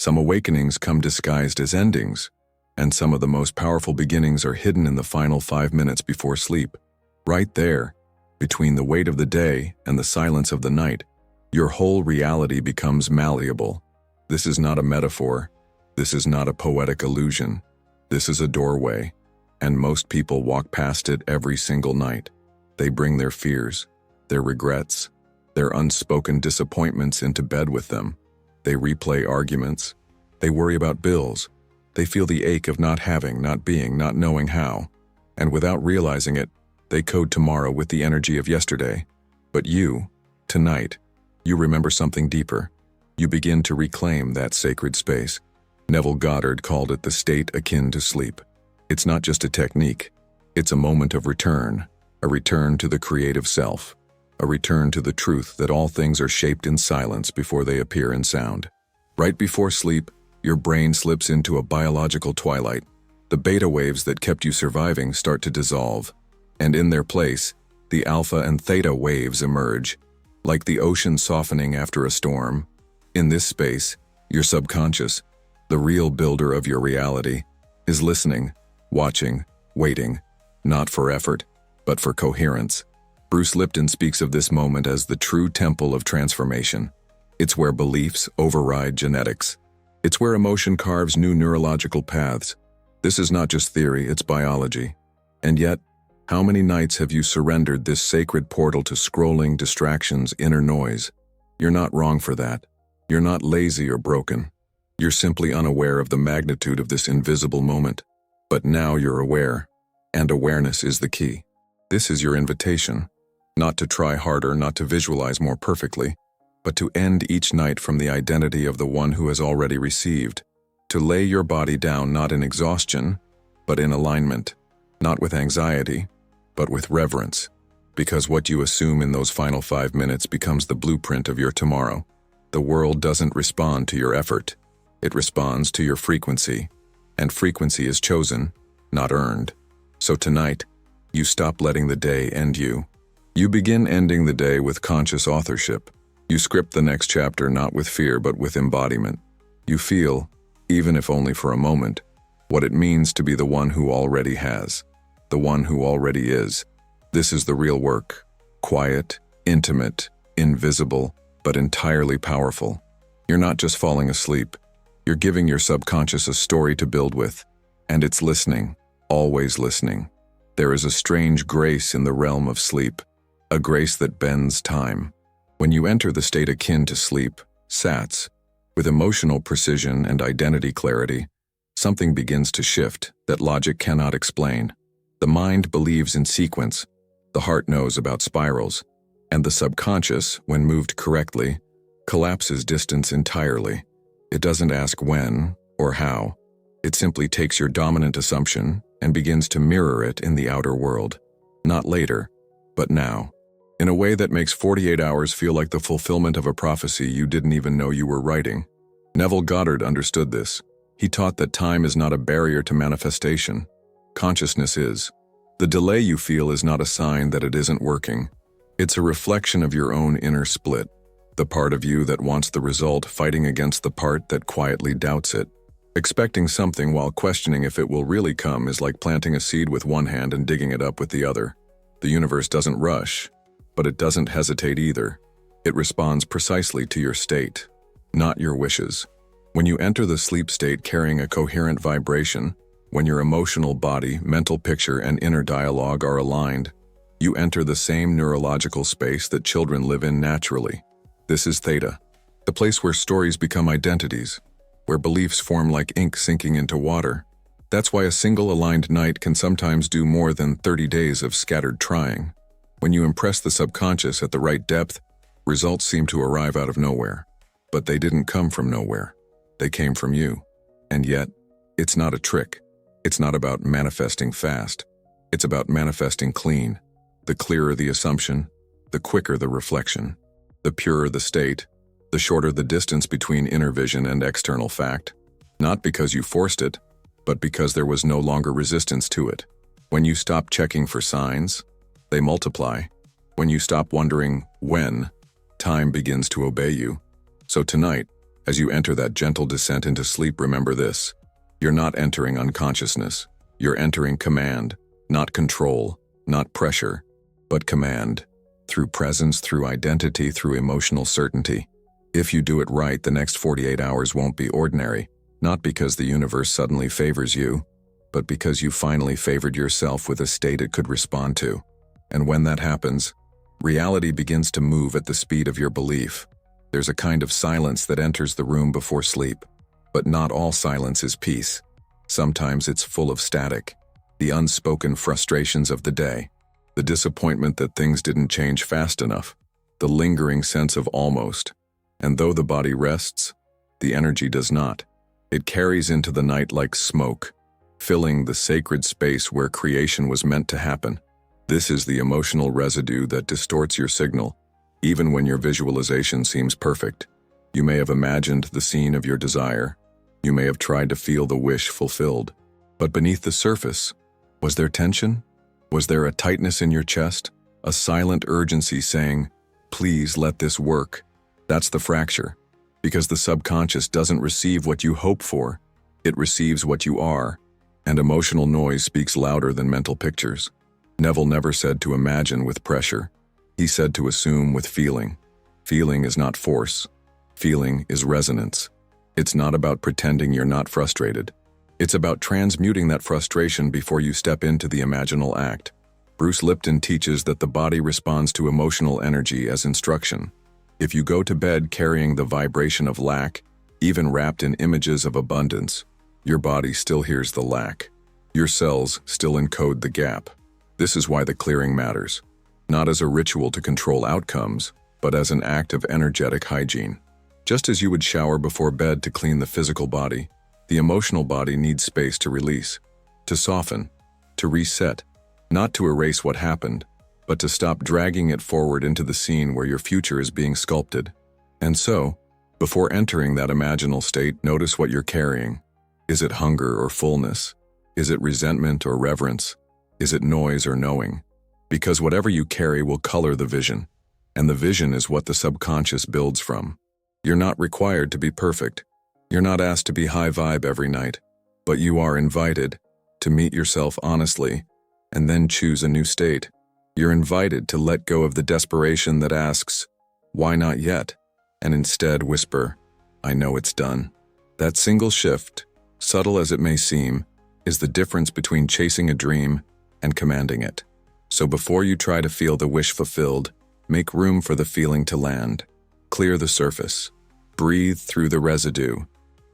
Some awakenings come disguised as endings, and some of the most powerful beginnings are hidden in the final 5 minutes before sleep. Right there, between the weight of the day and the silence of the night, your whole reality becomes malleable. This is not a metaphor. This is not a poetic illusion. This is a doorway, and most people walk past it every single night. They bring their fears, their regrets, their unspoken disappointments into bed with them. They replay arguments. They worry about bills. They feel the ache of not having, not being, not knowing how. And without realizing it, they code tomorrow with the energy of yesterday. But you, tonight, you remember something deeper. You begin to reclaim that sacred space. Neville Goddard called it the state akin to sleep. It's not just a technique. It's a moment of return, a return to the creative self, a return to the truth that all things are shaped in silence before they appear in sound. Right before sleep, your brain slips into a biological twilight. The beta waves that kept you surviving start to dissolve, and in their place, the alpha and theta waves emerge, like the ocean softening after a storm. In this space, your subconscious, the real builder of your reality, is listening, watching, waiting, not for effort, but for coherence. Bruce Lipton speaks of this moment as the true temple of transformation. It's where beliefs override genetics. It's where emotion carves new neurological paths. This is not just theory, it's biology. And yet, how many nights have you surrendered this sacred portal to scrolling, distractions, inner noise? You're not wrong for that. You're not lazy or broken. You're simply unaware of the magnitude of this invisible moment. But now you're aware, and awareness is the key. This is your invitation, not to try harder, not to visualize more perfectly, but to end each night from the identity of the one who has already received, to lay your body down not in exhaustion, but in alignment, not with anxiety, but with reverence, because what you assume in those final 5 minutes becomes the blueprint of your tomorrow. The world doesn't respond to your effort. It responds to your frequency, and frequency is chosen, not earned. So tonight, you stop letting the day end you. You begin ending the day with conscious authorship. You script the next chapter not with fear but with embodiment. You feel, even if only for a moment, what it means to be the one who already has, the one who already is. This is the real work. Quiet, intimate, invisible, but entirely powerful. You're not just falling asleep. You're giving your subconscious a story to build with, and it's listening, always listening. There is a strange grace in the realm of sleep, a grace that bends time. When you enter the state akin to sleep, SATS, with emotional precision and identity clarity, something begins to shift that logic cannot explain. The mind believes in sequence, the heart knows about spirals, and the subconscious, when moved correctly, collapses distance entirely. It doesn't ask when or how. It simply takes your dominant assumption and begins to mirror it in the outer world. Not later, but now. In a way that makes 48 hours feel like the fulfillment of a prophecy you didn't even know you were writing. Neville Goddard understood this. He taught that time is not a barrier to manifestation. Consciousness is. The delay you feel is not a sign that it isn't working. It's a reflection of your own inner split, the part of you that wants the result fighting against the part that quietly doubts it. Expecting something while questioning if it will really come is like planting a seed with one hand and digging it up with the other. The universe doesn't rush, but it doesn't hesitate either. It responds precisely to your state, not your wishes. When you enter the sleep state carrying a coherent vibration, when your emotional body, mental picture, and inner dialogue are aligned, you enter the same neurological space that children live in naturally. This is theta, the place where stories become identities, where beliefs form like ink sinking into water. That's why a single aligned night can sometimes do more than 30 days of scattered trying. When you impress the subconscious at the right depth, results seem to arrive out of nowhere. But they didn't come from nowhere. They came from you. And yet, it's not a trick. It's not about manifesting fast. It's about manifesting clean. The clearer the assumption, the quicker the reflection. The purer the state, the shorter the distance between inner vision and external fact. Not because you forced it, but because there was no longer resistance to it. When you stop checking for signs, they multiply. When you stop wondering when, time begins to obey you. So tonight, As you enter that gentle descent into sleep, remember this. You're not entering unconsciousness. You're entering command, not control, not pressure, but command. Through presence, through identity, through emotional certainty. If you do it right, the next 48 hours won't be ordinary, not because the universe suddenly favors you, but because you finally favored yourself with a state it could respond to. And when that happens, reality begins to move at the speed of your belief. There's a kind of silence that enters the room before sleep. But not all silence is peace. Sometimes it's full of static, the unspoken frustrations of the day, the disappointment that things didn't change fast enough, the lingering sense of almost. And though the body rests, the energy does not. It carries into the night like smoke, filling the sacred space where creation was meant to happen. This is the emotional residue that distorts your signal, even when your visualization seems perfect. You may have imagined the scene of your desire. You may have tried to feel the wish fulfilled. But beneath the surface, was there tension? Was there a tightness in your chest? A silent urgency saying, "Please let this work." That's the fracture. Because the subconscious doesn't receive what you hope for. It receives what you are. And emotional noise speaks louder than mental pictures. Neville never said to imagine with pressure. He said to assume with feeling. Feeling is not force. Feeling is resonance. It's not about pretending you're not frustrated. It's about transmuting that frustration before you step into the imaginal act. Bruce Lipton teaches that the body responds to emotional energy as instruction. If you go to bed carrying the vibration of lack, even wrapped in images of abundance, your body still hears the lack. Your cells still encode the gap. This is why the clearing matters. Not as a ritual to control outcomes, but as an act of energetic hygiene. Just as you would shower before bed to clean the physical body, the emotional body needs space to release, to soften, to reset, not to erase what happened, but to stop dragging it forward into the scene where your future is being sculpted. And so, before entering that imaginal state, notice what you're carrying. Is it hunger or fullness? Is it resentment or reverence? Is it noise or knowing? Because whatever you carry will color the vision, and the vision is what the subconscious builds from. You're not required to be perfect. You're not asked to be high vibe every night, but you are invited to meet yourself honestly and then choose a new state. You're invited to let go of the desperation that asks, "Why not yet?" and instead whisper, "I know it's done." That single shift, subtle as it may seem, is the difference between chasing a dream and commanding it. So before you try to feel the wish fulfilled, make room for the feeling to land. Clear the surface. Breathe through the residue.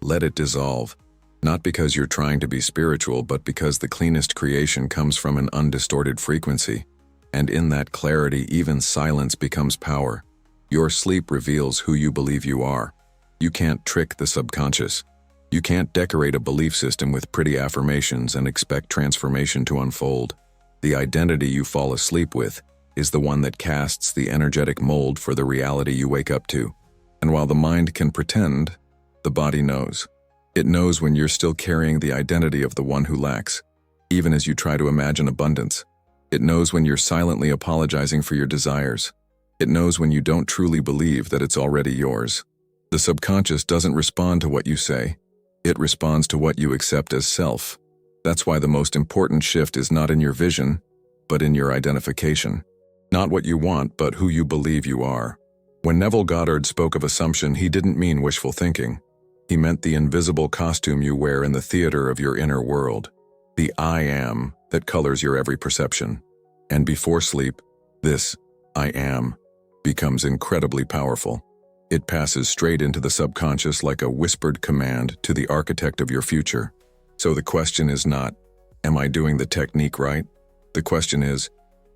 Let it dissolve. Not because you're trying to be spiritual, but because the cleanest creation comes from an undistorted frequency. And in that clarity, even silence becomes power. Your sleep reveals who you believe you are. You can't trick the subconscious. You can't decorate a belief system with pretty affirmations and expect transformation to unfold. The identity you fall asleep with is the one that casts the energetic mold for the reality you wake up to. And while the mind can pretend, the body knows. It knows when you're still carrying the identity of the one who lacks, even as you try to imagine abundance. It knows when you're silently apologizing for your desires. It knows when you don't truly believe that it's already yours. The subconscious doesn't respond to what you say. It responds to what you accept as self. That's why the most important shift is not in your vision, but in your identification. Not what you want, but who you believe you are. When Neville Goddard spoke of assumption, he didn't mean wishful thinking. He meant the invisible costume you wear in the theater of your inner world. The I am that colors your every perception. And before sleep, this I am becomes incredibly powerful. It passes straight into the subconscious like a whispered command to the architect of your future. So the question is not, am I doing the technique right? The question is,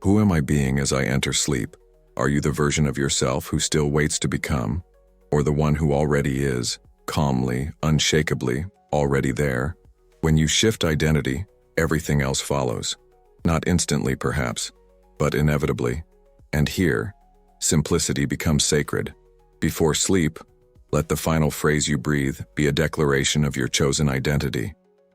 who am I being as I enter sleep? Are you the version of yourself who still waits to become? Or the one who already is, calmly, unshakably, already there? When you shift identity, everything else follows. Not instantly, perhaps, but inevitably. And here, simplicity becomes sacred. Before sleep, let the final phrase you breathe be a declaration of your chosen identity.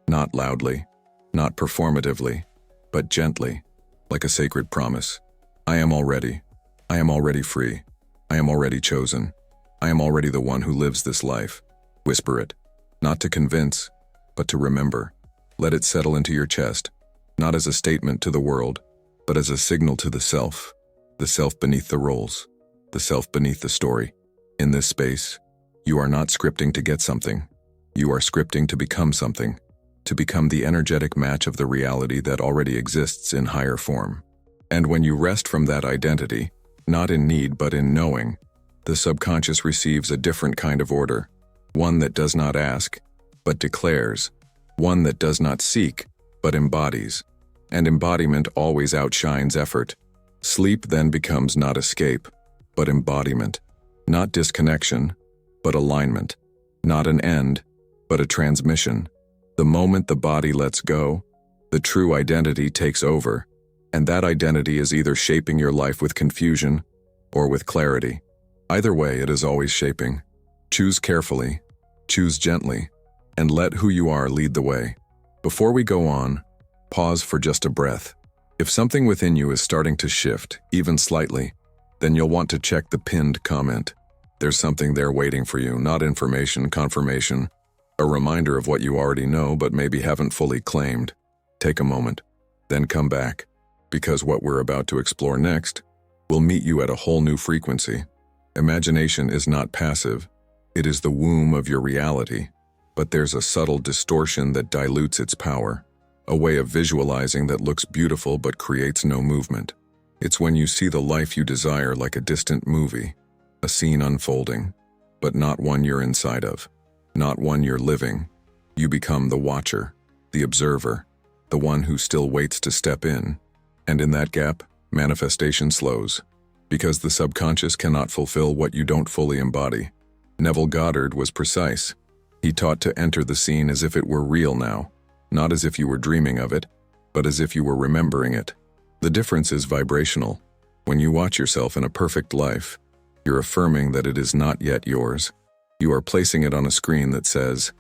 Not loudly, not performatively, but gently, like a sacred promise. I am already free. I am already chosen. I am already the one who lives this life. Whisper it, not to convince, but to remember. Let it settle into your chest, not as a statement to the world, but as a signal to the self beneath the roles, the self beneath the story. In this space, you are not scripting to get something. You are scripting to become something, to become the energetic match of the reality that already exists in higher form. And when you rest from that identity, not in need but in knowing, the subconscious receives a different kind of order, one that does not ask, but declares, one that does not seek, but embodies. And embodiment always outshines effort. Sleep then becomes not escape, but embodiment, not disconnection, but alignment, not an end, but a transmission. The moment the body lets go, the true identity takes over, and that identity is either shaping your life with confusion or with clarity. Either way, it is always shaping. Choose carefully, choose gently, and let who you are lead the way. Before we go on, pause for just a breath. If something within you is starting to shift, even slightly, then you'll want to check the pinned comment. There's something there waiting for you, not information, confirmation, a reminder of what you already know but maybe haven't fully claimed. Take a moment, then come back, because what we're about to explore next will meet you at a whole new frequency. Imagination is not passive, it is the womb of your reality, but there's a subtle distortion that dilutes its power. A way of visualizing that looks beautiful but creates no movement. It's when you see the life you desire like a distant movie, a scene unfolding, but not one you're inside of, not one you're living. You become the watcher, the observer, the one who still waits to step in. And in that gap, manifestation slows, because the subconscious cannot fulfill what you don't fully embody. Neville Goddard was precise. He taught to enter the scene as if it were real now. Not as if you were dreaming of it, but as if you were remembering it. The difference is vibrational. When you watch yourself in a perfect life, you're affirming that it is not yet yours. You are placing it on a screen that says,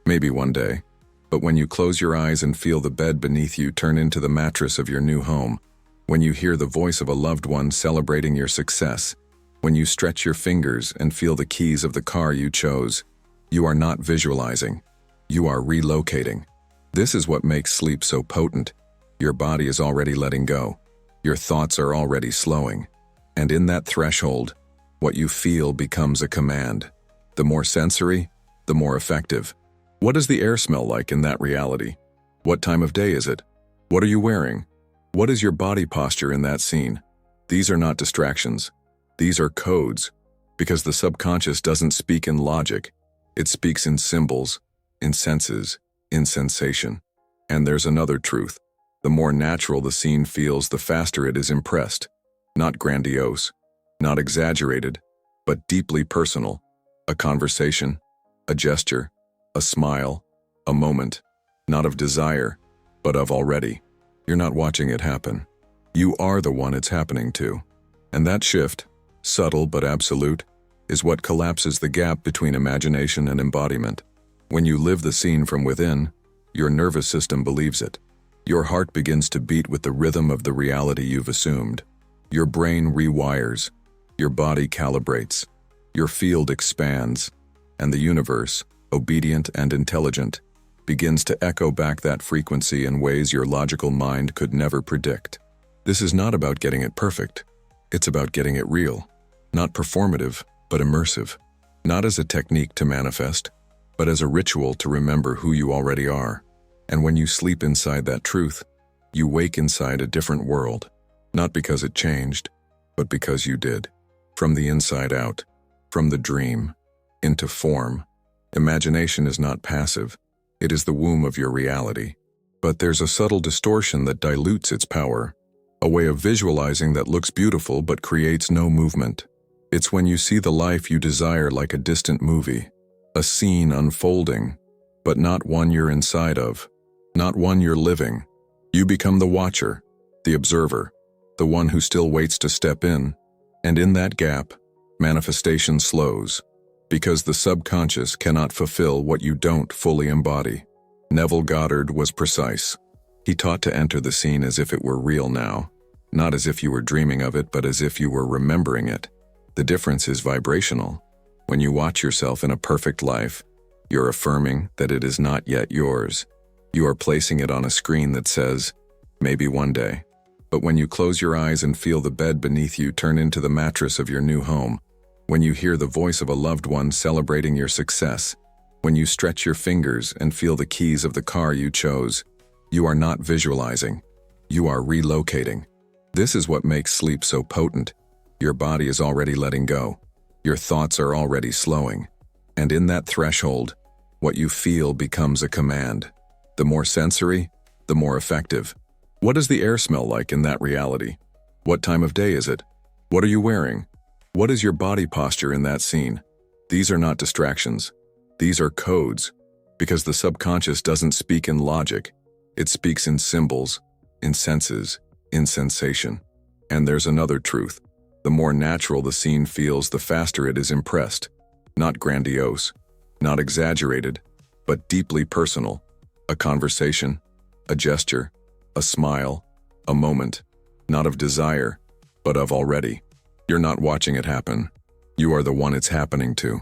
maybe one day. But when you close your eyes and feel the bed beneath you turn into the mattress of your new home, when you hear the voice of a loved one celebrating your success, when you stretch your fingers and feel the keys of the car you chose, you are not visualizing. You are relocating. This is what makes sleep so potent. Your body is already letting go. Your thoughts are already slowing. And in that threshold, what you feel becomes a command. The more sensory, the more effective. What does the air smell like in that reality? What time of day is it? What are you wearing? What is your body posture in that scene? These are not distractions. These are codes, because the subconscious doesn't speak in logic. It speaks in symbols, in senses, in sensation. And there's another truth. The more natural the scene feels, the faster it is impressed. Not grandiose, not exaggerated, but deeply personal. A conversation, a gesture, a smile, a moment, not of desire, but of already. You're not watching it happen. You are the one it's happening to. And that shift, subtle but absolute, is what collapses the gap between imagination and embodiment. When you live the scene from within, your nervous system believes it. Your heart begins to beat with the rhythm of the reality you've assumed. Your brain rewires, your body calibrates, your field expands, and the universe, obedient and intelligent, begins to echo back that frequency in ways your logical mind could never predict. This is not about getting it perfect. It's about getting it real. Not performative, but immersive. Not as a technique to manifest, but as a ritual to remember who you already are. And when you sleep inside that truth, you wake inside a different world. Not because it changed, but because you did. From the inside out, from the dream, into form. Imagination is not passive. It is the womb of your reality. But there's a subtle distortion that dilutes its power. A way of visualizing that looks beautiful but creates no movement. It's when you see the life you desire like a distant movie. A scene unfolding, but not one you're inside of, not one you're living. You become the watcher, the observer, the one who still waits to step in. And in that gap, manifestation slows, because the subconscious cannot fulfill what you don't fully embody. Neville Goddard was precise. He taught to enter the scene as if it were real now, not as if you were dreaming of it, but as if you were remembering it. The difference is vibrational. When you watch yourself in a perfect life, You're affirming that it is not yet yours. You are placing it on a screen that says, maybe one day. But when you close your eyes and feel the bed beneath you turn into the mattress of your new home, when you hear the voice of a loved one celebrating your success, when you stretch your fingers and feel the keys of the car you chose, you are not visualizing. You are relocating. This is what makes sleep so potent. Your body is already letting go. Your thoughts are already slowing. And in that threshold, what you feel becomes a command. The more sensory, the more effective. What does the air smell like in that reality? What time of day is it? What are you wearing? What is your body posture in that scene? These are not distractions. These are codes, because the subconscious doesn't speak in logic. It speaks in symbols, in senses, in sensation. And there's another truth. The more natural the scene feels, the faster it is impressed. Not grandiose, not exaggerated, but deeply personal. A conversation, a gesture, a smile, a moment, not of desire, but of already. You're not watching it happen. You are the one it's happening to.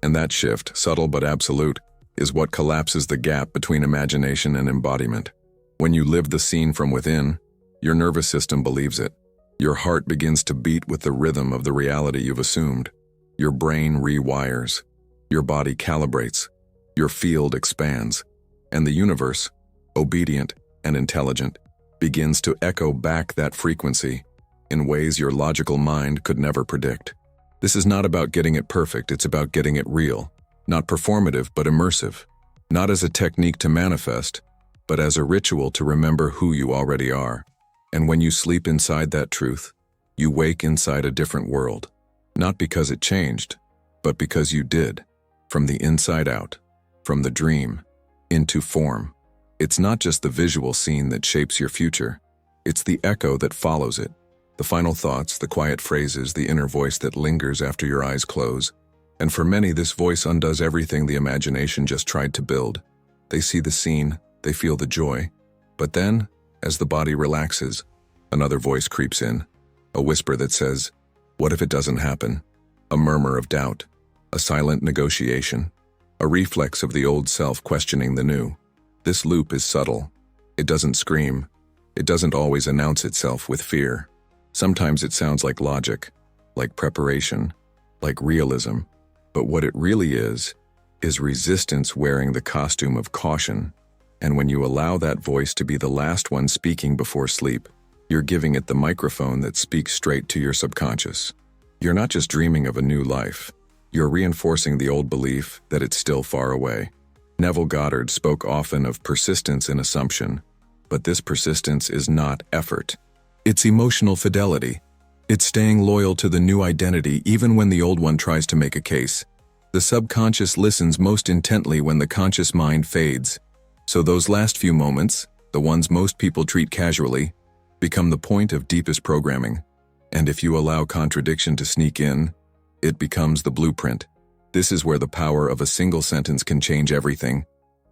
And that shift, subtle but absolute, is what collapses the gap between imagination and embodiment. When you live the scene from within, your nervous system believes it. Your heart begins to beat with the rhythm of the reality you've assumed. Your brain rewires. Your body calibrates. Your field expands. And the universe, obedient and intelligent, begins to echo back that frequency in ways your logical mind could never predict. This is not about getting it perfect, it's about getting it real. Not performative, but immersive. Not as a technique to manifest, but as a ritual to remember who you already are. And when you sleep inside that truth, you wake inside a different world. Not because it changed, but because you did. From the inside out, from the dream, into form. It's not just the visual scene that shapes your future. It's the echo that follows it. The final thoughts, the quiet phrases, the inner voice that lingers after your eyes close. And for many, this voice undoes everything the imagination just tried to build. They see the scene, they feel the joy. But then, as the body relaxes, another voice creeps in. A whisper that says, what if it doesn't happen? A murmur of doubt. A silent negotiation. A reflex of the old self questioning the new. This loop is subtle. It doesn't scream. It doesn't always announce itself with fear. Sometimes it sounds like logic, like preparation, like realism. But what it really is resistance wearing the costume of caution. And when you allow that voice to be the last one speaking before sleep, you're giving it the microphone that speaks straight to your subconscious. You're not just dreaming of a new life. You're reinforcing the old belief that it's still far away. Neville Goddard spoke often of persistence in assumption, but this persistence is not effort. It's emotional fidelity. It's staying loyal to the new identity even when the old one tries to make a case. The subconscious listens most intently when the conscious mind fades. So those last few moments, the ones most people treat casually, become the point of deepest programming. And if you allow contradiction to sneak in, it becomes the blueprint. This is where the power of a single sentence can change everything.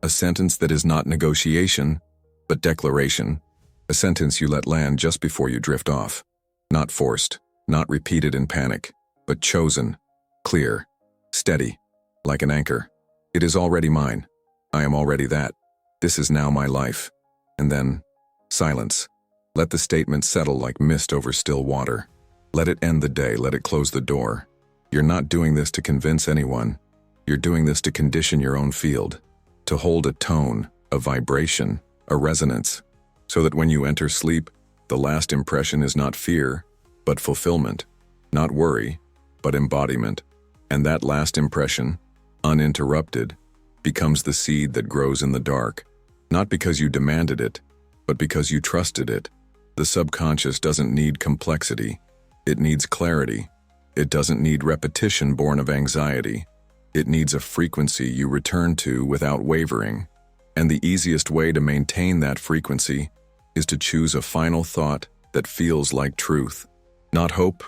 A sentence that is not negotiation, but declaration. A sentence you let land just before you drift off. Not forced, not repeated in panic, but chosen, clear, steady, like an anchor. It is already mine. I am already that. This is now my life. And then, silence. Let the statement settle like mist over still water. Let it end the day, let it close the door. You're not doing this to convince anyone. You're doing this to condition your own field, to hold a tone, a vibration, a resonance, so that when you enter sleep, the last impression is not fear, but fulfillment, not worry, but embodiment. And that last impression, uninterrupted, becomes the seed that grows in the dark, not because you demanded it, but because you trusted it. The subconscious doesn't need complexity. It needs clarity. It doesn't need repetition born of anxiety. It needs a frequency you return to without wavering. And the easiest way to maintain that frequency is to choose a final thought that feels like truth. Not hope,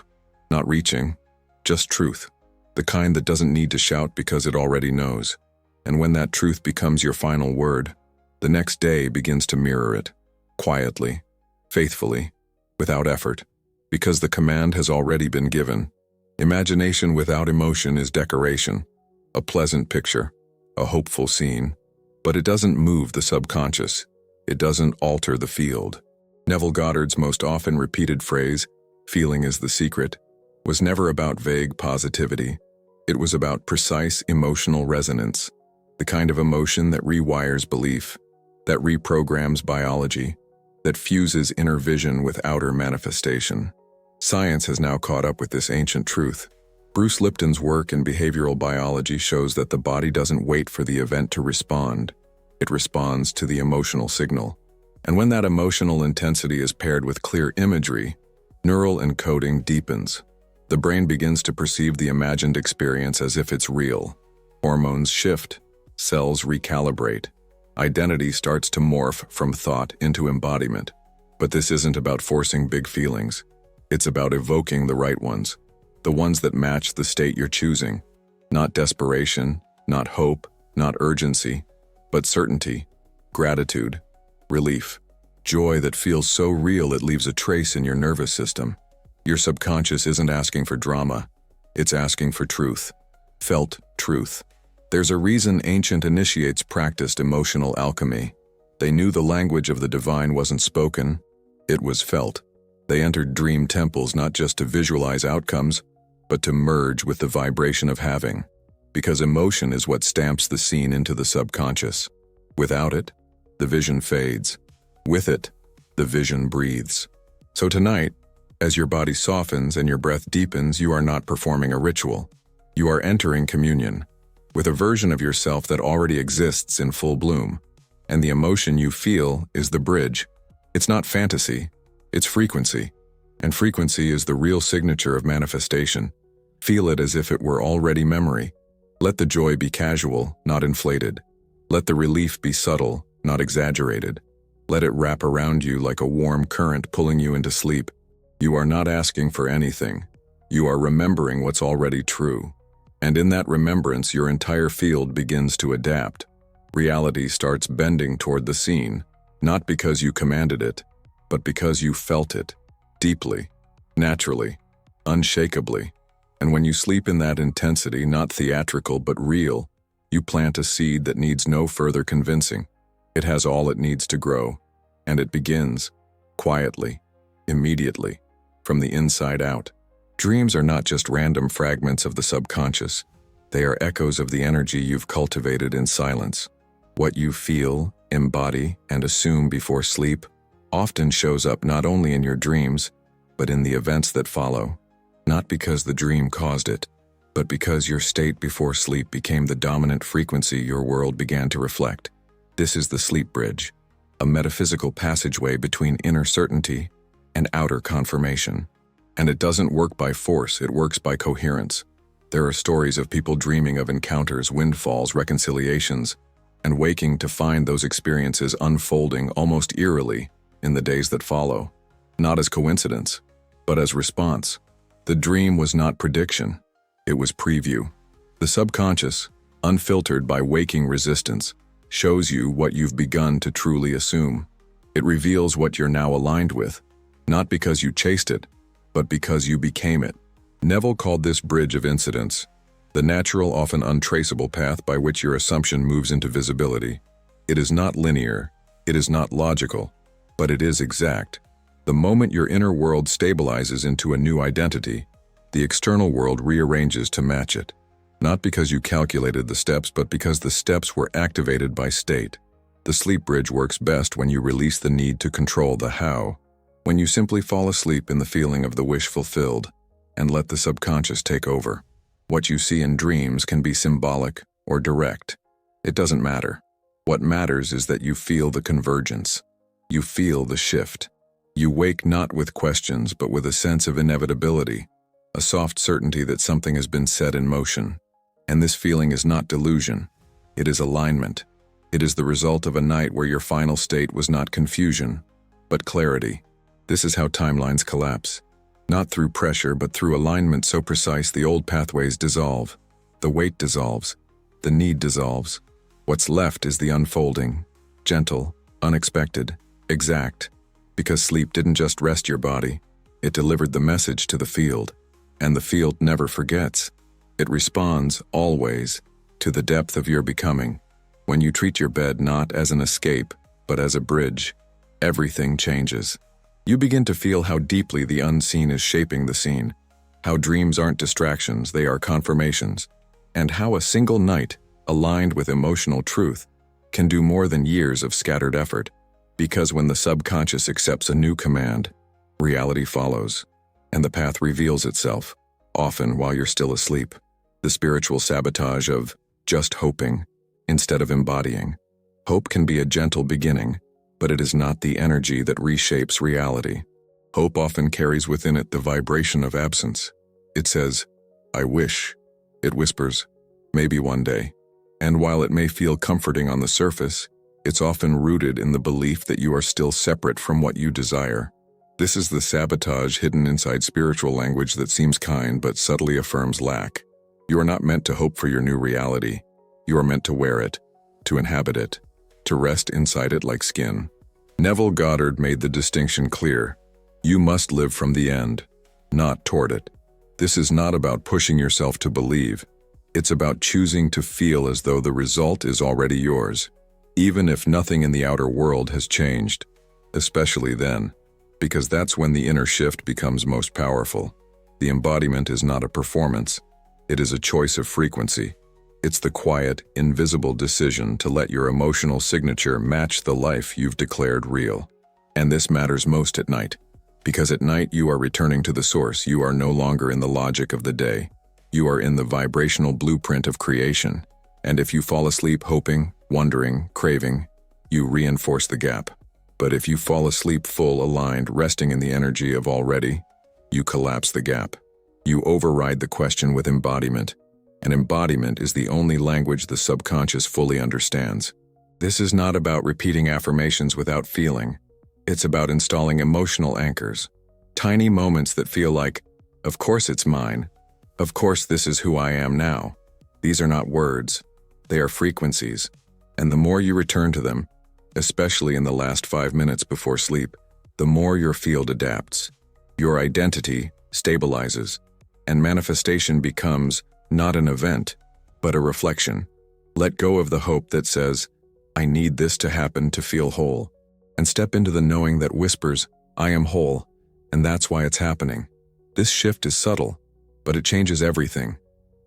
not reaching, just truth. The kind that doesn't need to shout because it already knows. And when that truth becomes your final word, the next day begins to mirror it, quietly, faithfully, without effort, because the command has already been given. Imagination without emotion is decoration, a pleasant picture, a hopeful scene, but it doesn't move the subconscious. It doesn't alter the field. Neville Goddard's most often repeated phrase, "Feeling is the secret," was never about vague positivity. It was about precise emotional resonance, the kind of emotion that rewires belief, that reprograms biology, that fuses inner vision with outer manifestation. Science has now caught up with this ancient truth. Bruce Lipton's work in behavioral biology shows that the body doesn't wait for the event to respond. It responds to the emotional signal. And when that emotional intensity is paired with clear imagery, neural encoding deepens. The brain begins to perceive the imagined experience as if it's real. Hormones shift, cells recalibrate. Identity starts to morph from thought into embodiment. But this isn't about forcing big feelings. It's about evoking the right ones, the ones that match the state you're choosing. Not desperation, not hope, not urgency, but certainty, gratitude, relief, joy that feels so real it leaves a trace in your nervous system. Your subconscious isn't asking for drama, it's asking for truth, felt truth. There's a reason ancient initiates practiced emotional alchemy. They knew the language of the divine wasn't spoken, it was felt. They entered dream temples not just to visualize outcomes, but to merge with the vibration of having. Because emotion is what stamps the scene into the subconscious. Without it, the vision fades. With it, the vision breathes. So tonight, as your body softens and your breath deepens, you are not performing a ritual. You are entering communion with a version of yourself that already exists in full bloom. And the emotion you feel is the bridge. It's not fantasy, it's frequency. And frequency is the real signature of manifestation. Feel it as if it were already memory. Let the joy be casual, not inflated. Let the relief be subtle, not exaggerated. Let it wrap around you like a warm current pulling you into sleep. You are not asking for anything. You are remembering what's already true. And in that remembrance, your entire field begins to adapt. Reality starts bending toward the scene, not because you commanded it, but because you felt it, deeply, naturally, unshakably. And when you sleep in that intensity, not theatrical but real, you plant a seed that needs no further convincing. It has all it needs to grow, and it begins, quietly, immediately, from the inside out. Dreams are not just random fragments of the subconscious. They are echoes of the energy you've cultivated in silence. What you feel, embody, and assume before sleep often shows up not only in your dreams, but in the events that follow. Not because the dream caused it, but because your state before sleep became the dominant frequency your world began to reflect. This is the sleep bridge, a metaphysical passageway between inner certainty and outer confirmation. And it doesn't work by force, it works by coherence. There are stories of people dreaming of encounters, windfalls, reconciliations, and waking to find those experiences unfolding almost eerily in the days that follow. Not as coincidence, but as response. The dream was not prediction, it was preview. The subconscious, unfiltered by waking resistance, shows you what you've begun to truly assume. It reveals what you're now aligned with, not because you chased it, but because you became it. Neville called this bridge of incidents, the natural, often untraceable path by which your assumption moves into visibility. It is not linear, it is not logical, but it is exact. The moment your inner world stabilizes into a new identity, the external world rearranges to match it. Not because you calculated the steps, but because the steps were activated by state. The sleep bridge works best when you release the need to control the how, when you simply fall asleep in the feeling of the wish fulfilled and let the subconscious take over. What you see in dreams can be symbolic or direct. It doesn't matter. What matters is that you feel the convergence. You feel the shift. You wake not with questions, but with a sense of inevitability, a soft certainty that something has been set in motion. And this feeling is not delusion. It is alignment. It is the result of a night where your final state was not confusion, but clarity. This is how timelines collapse. Not through pressure, but through alignment so precise the old pathways dissolve. The weight dissolves. The need dissolves. What's left is the unfolding, gentle, unexpected, exact. Because sleep didn't just rest your body, it delivered the message to the field. And the field never forgets. It responds, always, to the depth of your becoming. When you treat your bed not as an escape, but as a bridge, everything changes. You begin to feel how deeply the unseen is shaping the scene, how dreams aren't distractions, they are confirmations, and how a single night, aligned with emotional truth, can do more than years of scattered effort. Because when the subconscious accepts a new command, reality follows, and the path reveals itself, often while you're still asleep. The spiritual sabotage of just hoping instead of embodying. Hope can be a gentle beginning, but it is not the energy that reshapes reality. Hope often carries within it the vibration of absence. It says, "I wish." It whispers, "Maybe one day." And while it may feel comforting on the surface, it's often rooted in the belief that you are still separate from what you desire. This is the sabotage hidden inside spiritual language that seems kind but subtly affirms lack. You are not meant to hope for your new reality. You are meant to wear it, to inhabit it, to rest inside it like skin. Neville Goddard made the distinction clear. You must live from the end, not toward it. This is not about pushing yourself to believe. It's about choosing to feel as though the result is already yours, even if nothing in the outer world has changed, especially then, because that's when the inner shift becomes most powerful. The embodiment is not a performance. It is a choice of frequency. It's the quiet, invisible decision to let your emotional signature match the life you've declared real. And this matters most at night, because at night you are returning to the source. You are no longer in the logic of the day. You are in the vibrational blueprint of creation, and if you fall asleep hoping, wondering, craving, you reinforce the gap. But if you fall asleep full, aligned, resting in the energy of already, you collapse the gap. You override the question with embodiment, and embodiment is the only language the subconscious fully understands. This is not about repeating affirmations without feeling. It's about installing emotional anchors, tiny moments that feel like, of course it's mine. Of course, this is who I am now. These are not words, they are frequencies, and the more you return to them, especially in the last 5 minutes before sleep, the more your field adapts. Your identity stabilizes, and manifestation becomes not an event, but a reflection. Let go of the hope that says, "I need this to happen to feel whole," and step into the knowing that whispers, "I am whole, and that's why it's happening." This shift is subtle, but it changes everything.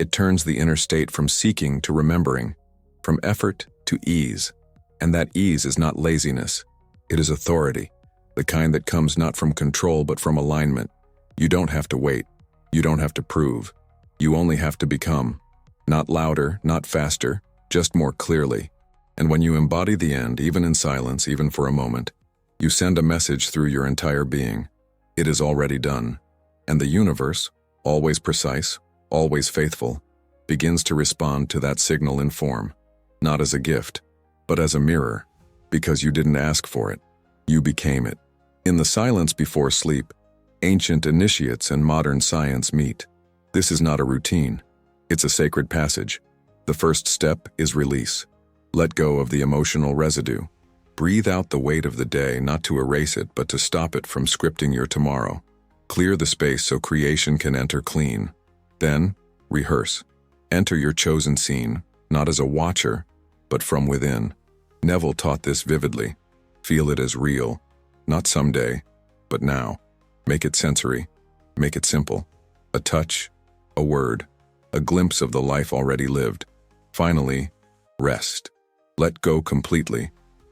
It turns the inner state from seeking to remembering, from effort to ease. And that ease is not laziness. It is authority, the kind that comes not from control but from alignment. You don't have to wait. You don't have to prove. You only have to become. Not louder, not faster, just more clearly. And when you embody the end, even in silence, even for a moment, you send a message through your entire being. It is already done. And the universe, always precise, always faithful, begins to respond to that signal in form, not as a gift, but as a mirror, because you didn't ask for it, you became it. In the silence before sleep, ancient initiates and modern science meet. This is not a routine, it's a sacred passage. The first step is release. Let go of the emotional residue. Breathe out the weight of the day, not to erase it, but to stop it from scripting your tomorrow. Clear the space so creation can enter clean. Then, rehearse. Enter your chosen scene, not as a watcher, but from within. Neville taught this vividly. Feel it as real, not someday, but now. Make it sensory. Make it simple. A touch, a word, a glimpse of the life already lived. Finally, rest. Let go completely,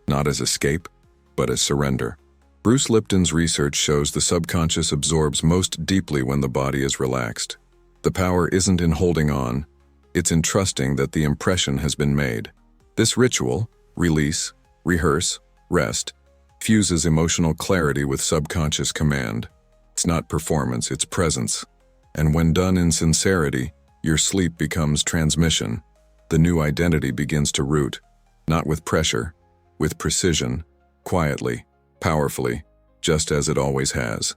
not as escape, but as surrender. Bruce Lipton's research shows the subconscious absorbs most deeply when the body is relaxed. The power isn't in holding on, it's in trusting that the impression has been made. This ritual, release, rehearse, rest, fuses emotional clarity with subconscious command. It's not performance, it's presence. And when done in sincerity, your sleep becomes transmission. The new identity begins to root, not with pressure, with precision, quietly, powerfully, just as it always has.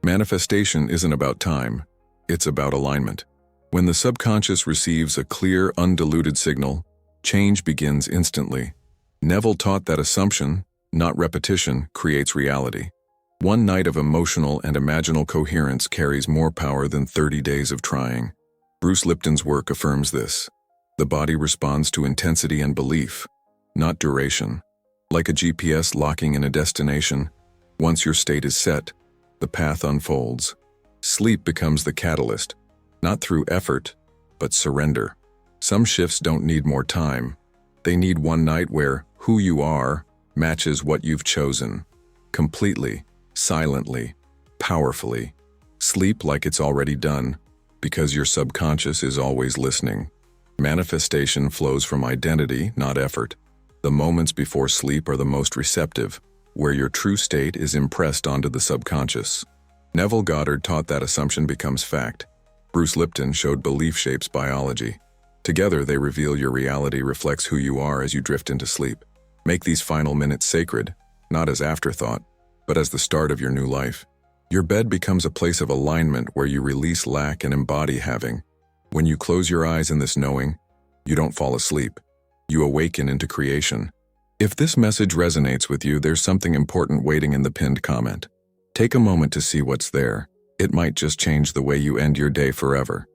Manifestation isn't about time, it's about alignment. When the subconscious receives a clear, undiluted signal, change begins instantly. Neville taught that assumption, not repetition, creates reality. One night of emotional and imaginal coherence carries more power than 30 days of trying. Bruce Lipton's work affirms this. The body responds to intensity and belief, not duration. Like a GPS locking in a destination, once your state is set, the path unfolds. Sleep becomes the catalyst, not through effort, but surrender. Some shifts don't need more time. They need one night where who you are matches what you've chosen. Completely, silently, powerfully. Sleep like it's already done, because your subconscious is always listening. Manifestation flows from identity, not effort. The moments before sleep are the most receptive, where your true state is impressed onto the subconscious. Neville Goddard taught that assumption becomes fact. Bruce Lipton showed belief shapes biology. Together, they reveal your reality reflects who you are as you drift into sleep. Make these final minutes sacred, not as afterthought, but as the start of your new life. Your bed becomes a place of alignment where you release lack and embody having. When you close your eyes in this knowing, you don't fall asleep. You awaken into creation. If this message resonates with you, there's something important waiting in the pinned comment. Take a moment to see what's there. It might just change the way you end your day forever.